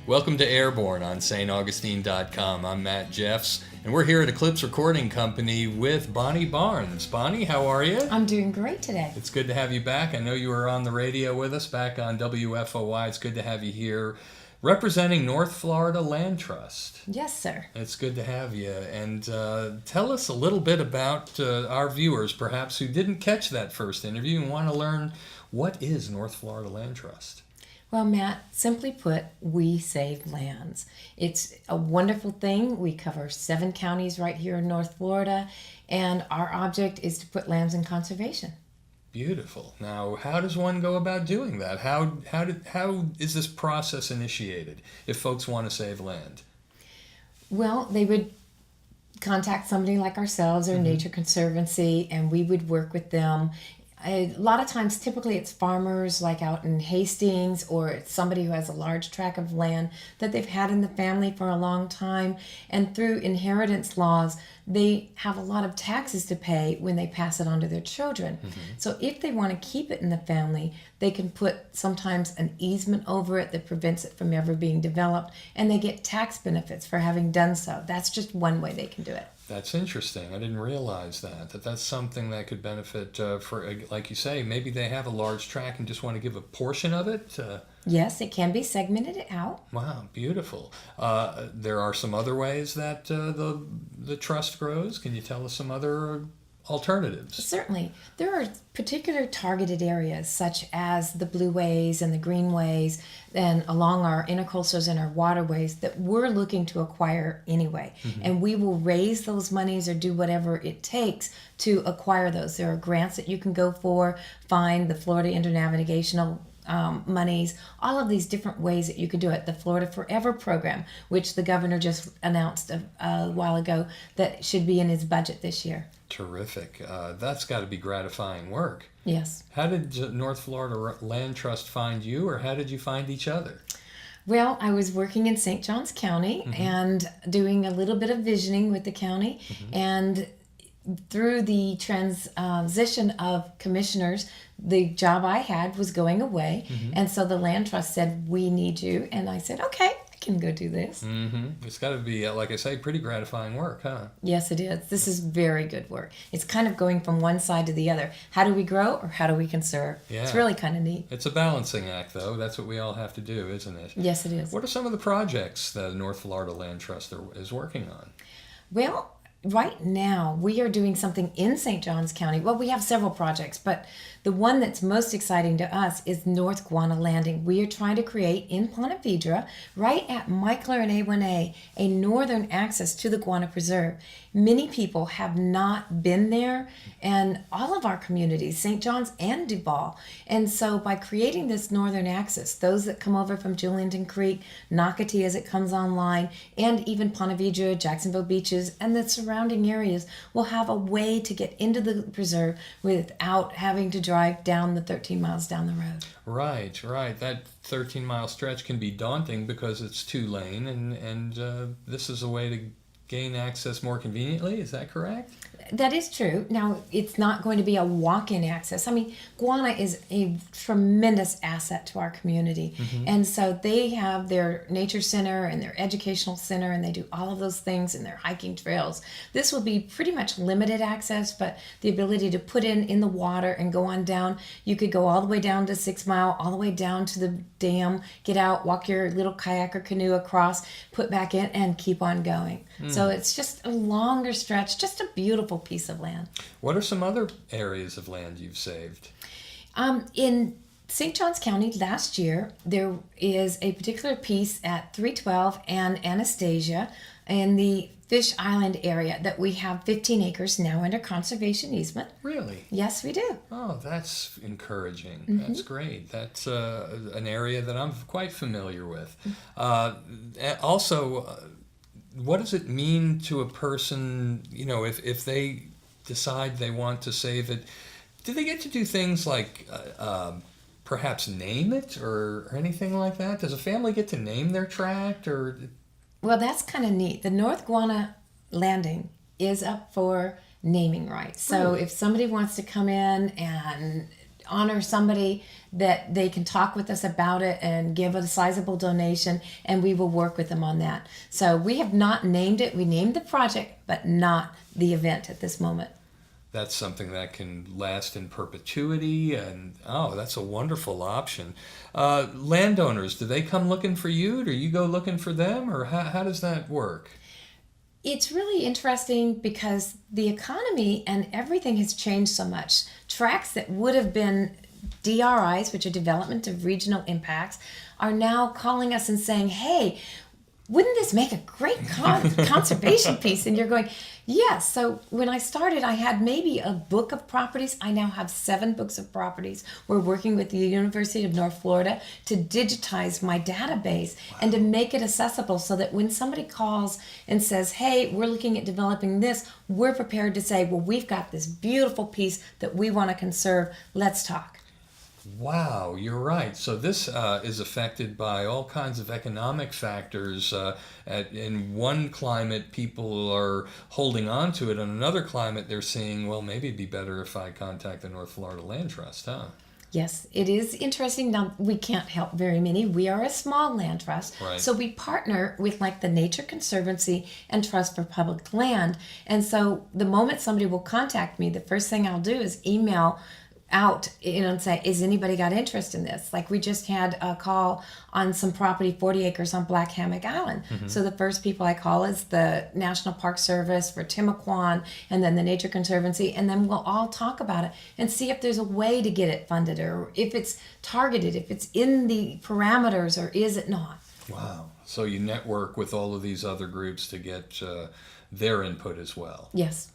Welcome to Airborne on staugustine.com. I'm Matt Jeffs, and we're here at Eclipse Recording Company with Bonnie Barnes. Bonnie, how are you? I'm doing great today. It's good to have you back. I know you were on the radio with us back on WFOY. It's good to have you here representing North Florida Land Trust. Yes, sir. It's good to have you. And tell us a little bit about our viewers, perhaps, who didn't catch that first interview and want to learn what is North Florida Land Trust. Well, Matt, simply put, we save lands. It's a wonderful thing. We cover 7 counties right here in North Florida, and our object is to put lands in conservation. Beautiful. Now, how does one go about doing that? How is this process initiated if folks want to save land? Well, they would contact somebody like ourselves or Nature Conservancy, and we would work with them. A lot of times, typically it's farmers like out in Hastings, or it's somebody who has a large tract of land that they've had in the family for a long time. And through inheritance laws, they have a lot of taxes to pay when they pass it on to their children. So if they want to keep it in the family, they can put sometimes an easement over it that prevents it from ever being developed, and they get tax benefits for having done so. That's just one way they can do it. That's interesting. I didn't realize that's something that could benefit for, like you say, maybe they have a large tract and just want to give a portion of it. Yes, it can be segmented out. Wow, beautiful. There are some other ways that the trust grows. Can you tell us some other alternatives? Certainly. There are particular targeted areas such as the blueways and the greenways and along our intercoastals and our waterways that we're looking to acquire anyway. And we will raise those monies or do whatever it takes to acquire those. There are grants that you can go for, find the Florida Internavigational monies, all of these different ways that you could do it. The Florida Forever program, which the governor just announced a while ago, that should be in his budget this year. Terrific. That's got to be gratifying work. Yes. How did North Florida Land Trust find you, or how did you find each other? Well, I was working in St. Johns County and doing a little bit of visioning with the county, and through the transition of commissioners, the job I had was going away, and so the land trust said, we need you, and I said, okay, I can go do this. It's got to be, like I say, pretty gratifying work, huh? Yes, it is. This is very good work. It's kind of going from one side to the other. How do we grow, or how do we conserve? Yeah. It's really kind of neat. It's a balancing act, though. That's what we all have to do, isn't it? Yes, it is. What are some of the projects that North Florida Land Trust is working on? Well, right now, we are doing something in St. Johns County. Well, we have several projects, but the one that's most exciting to us is North Guana Landing. We are trying to create in Ponte Vedra, right at Michler and A1A, a northern access to the Guana Preserve. Many people have not been there, and all of our communities, St. John's and Duval. And so by creating this northern access, those that come over from Julington Creek, Nocatee as it comes online, and even Ponte Vedra, Jacksonville Beaches, and the surrounding areas will have a way to get into the preserve without having to drive down the 13 miles down the road. Right. That 13-mile stretch can be daunting because it's 2-lane, and this is a way to gain access more conveniently. Is that correct? That is true. Now, it's not going to be a walk-in access. I mean, Guana is a tremendous asset to our community. And so they have their nature center and their educational center, and they do all of those things in their hiking trails. This will be pretty much limited access, but the ability to put in the water and go on down. You could go all the way down to 6 Mile, all the way down to the dam, get out, walk your little kayak or canoe across, put back in, and keep on going. So it's just a longer stretch, just a beautiful piece of land. What are some other areas of land you've saved? In St. Johns County last year, there is a particular piece at 312 and Anastasia in the Fish Island area that we have 15 acres now under conservation easement. Really? Yes, we do. Oh, that's encouraging. That's great. That's an area that I'm quite familiar with. Also, what does it mean to a person, if they decide they want to save it? Do they get to do things like perhaps name it or anything like that? Does a family get to name their tract? Well, that's kind of neat. The North Guana Landing is up for naming rights. So if somebody wants to come in and honor somebody that they can talk with us about it and give a sizable donation, and we will work with them on that. So we have not named it. We named the project, but not the event at this moment. That's something that can last in perpetuity, and that's a wonderful option. Landowners, do they come looking for you? Do you go looking for them, or how does that work? It's really interesting because the economy and everything has changed so much. Tracts that would have been DRIs, which are Development of Regional Impacts, are now calling us and saying, hey, wouldn't this make a great conservation piece? And you're going, yes. So when I started, I had maybe a book of properties. I now have 7 books of properties. We're working with the University of North Florida to digitize my database and to make it accessible so that when somebody calls and says, hey, we're looking at developing this, we're prepared to say, well, we've got this beautiful piece that we want to conserve. Let's talk. Wow, you're right. So this is affected by all kinds of economic factors. In one climate, people are holding on to it. In another climate, they're seeing, well, maybe it'd be better if I contact the North Florida Land Trust, huh? Yes, it is interesting. Now, we can't help very many. We are a small land trust. Right. So we partner with like the Nature Conservancy and Trust for Public Land. And so the moment somebody will contact me, the first thing I'll do is email out, and say, is anybody got interest in this? Like we just had a call on some property, 40 acres on Black Hammock Island. Mm-hmm. So the first people I call is the National Park Service for Timucuan, and then the Nature Conservancy, and then we'll all talk about it and see if there's a way to get it funded, or if it's targeted, if it's in the parameters, or is it not. Wow. So you network with all of these other groups to get their input as well. Yes.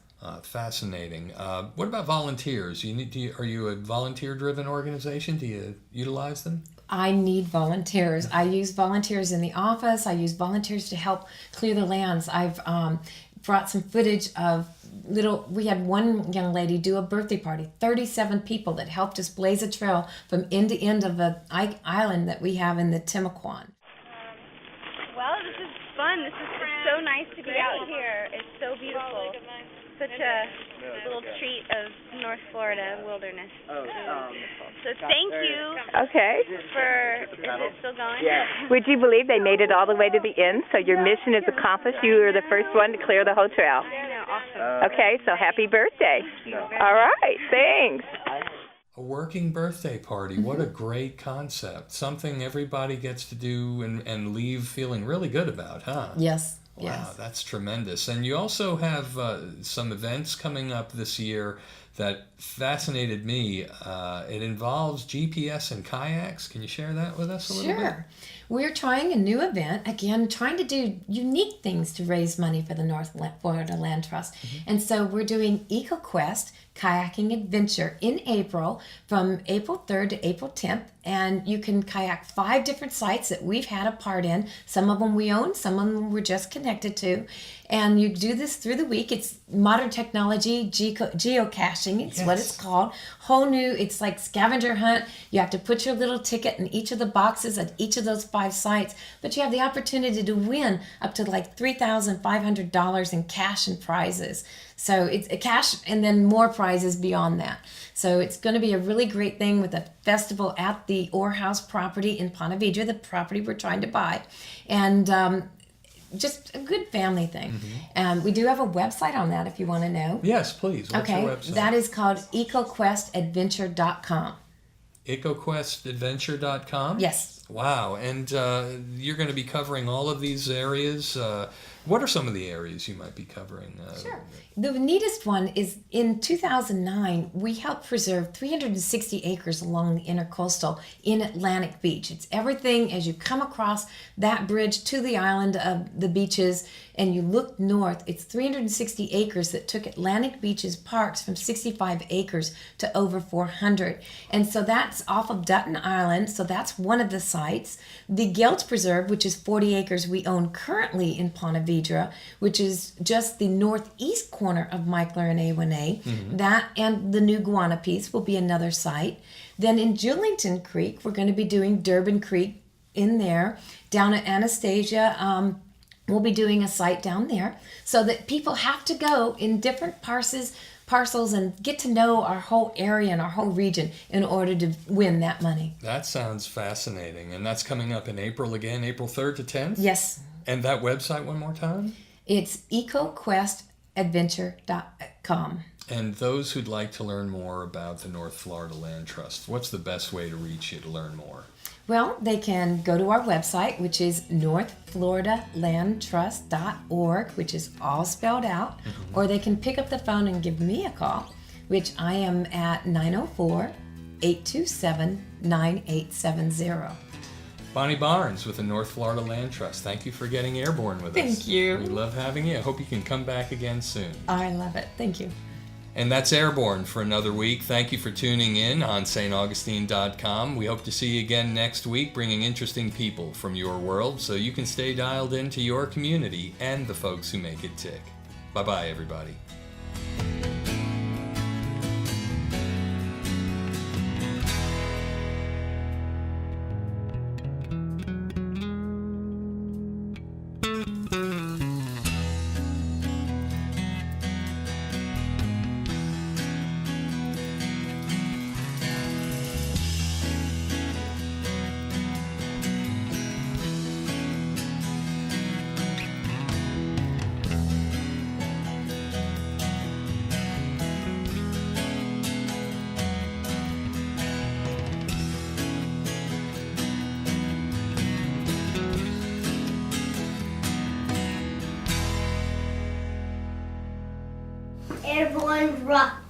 Fascinating. What about volunteers? Are you a volunteer-driven organization? Do you utilize them? I need volunteers. I use volunteers in the office. I use volunteers to help clear the lands. I've brought some footage of we had one young lady do a birthday party, 37 people that helped us blaze a trail from end to end of an island that we have in the Timucuan. Well, this is fun. It's so nice to be out here. It's so beautiful. Such a little treat of North Florida wilderness. So thank you. Okay. Is it still going? Yeah. Would you believe they made it all the way to the end? So your mission is accomplished. You were the first one to clear the whole trail. I know, awesome. Okay, so happy birthday. All right, thanks. A working birthday party. What a great concept. Something everybody gets to do and leave feeling really good about, huh? Yes. Wow, yes. That's tremendous. And you also have some events coming up this year that fascinated me. It involves GPS and kayaks. Can you share that with us a little bit? Sure. We're trying a new event, again, trying to do unique things to raise money for the North Florida Land Trust. Mm-hmm. And so we're doing EcoQuest Kayaking Adventure in April, from April 3rd to April 10th. And you can kayak 5 different sites that we've had a part in. Some of them we own, some of them we're just connected to. And you do this through the week. It's modern technology, geocaching, it's what it's called. Whole new, it's like scavenger hunt. You have to put your little ticket in each of the boxes at each of those 5 sites. But you have the opportunity to win up to like $3,500 in cash and prizes. So it's a cash and then more prizes beyond that. So it's going to be a really great thing with a festival at the Orr House property in Ponte Vedra, the property we're trying to buy. And just a good family thing. Mm-hmm. We do have a website on that if you want to know. Yes, please. What's your website? That is called EcoQuestAdventure.com. EcoQuestAdventure.com? Yes. Wow. And you're going to be covering all of these areas. What are some of the areas you might be covering? Sure. The neatest one is in 2009, we helped preserve 360 acres along the intercoastal in Atlantic Beach. It's everything as you come across that bridge to the island of the beaches and you look north, it's 360 acres that took Atlantic Beach's parks from 65 acres to over 400. And so that's off of Dutton Island. So that's one of the sites. The Gelt Preserve, which is 40 acres we own currently in Ponte Vedra, which is just the northeast corner of Michler and A1A. Mm-hmm. That and the new Guana piece will be another site. Then in Julington Creek, we're going to be doing Durbin Creek in there. Down at Anastasia, we'll be doing a site down there so that people have to go in different parses parcels and get to know our whole area and our whole region in order to win that money. That sounds fascinating. And that's coming up in April again, April 3rd to 10th? Yes. And that website one more time? It's ecoquestadventure.com. And those who'd like to learn more about the North Florida Land Trust, what's the best way to reach you to learn more? Well, they can go to our website, which is northfloridalandtrust.org, which is all spelled out, or they can pick up the phone and give me a call, which I am at 904-827-9870. Bonnie Barnes with the North Florida Land Trust. Thank you for getting airborne with us. Thank you. We love having you. I hope you can come back again soon. I love it. Thank you. And that's Airborne for another week. Thank you for tuning in on staugustine.com. We hope to see you again next week, bringing interesting people from your world so you can stay dialed into your community and the folks who make it tick. Bye-bye, everybody. Airborne rock.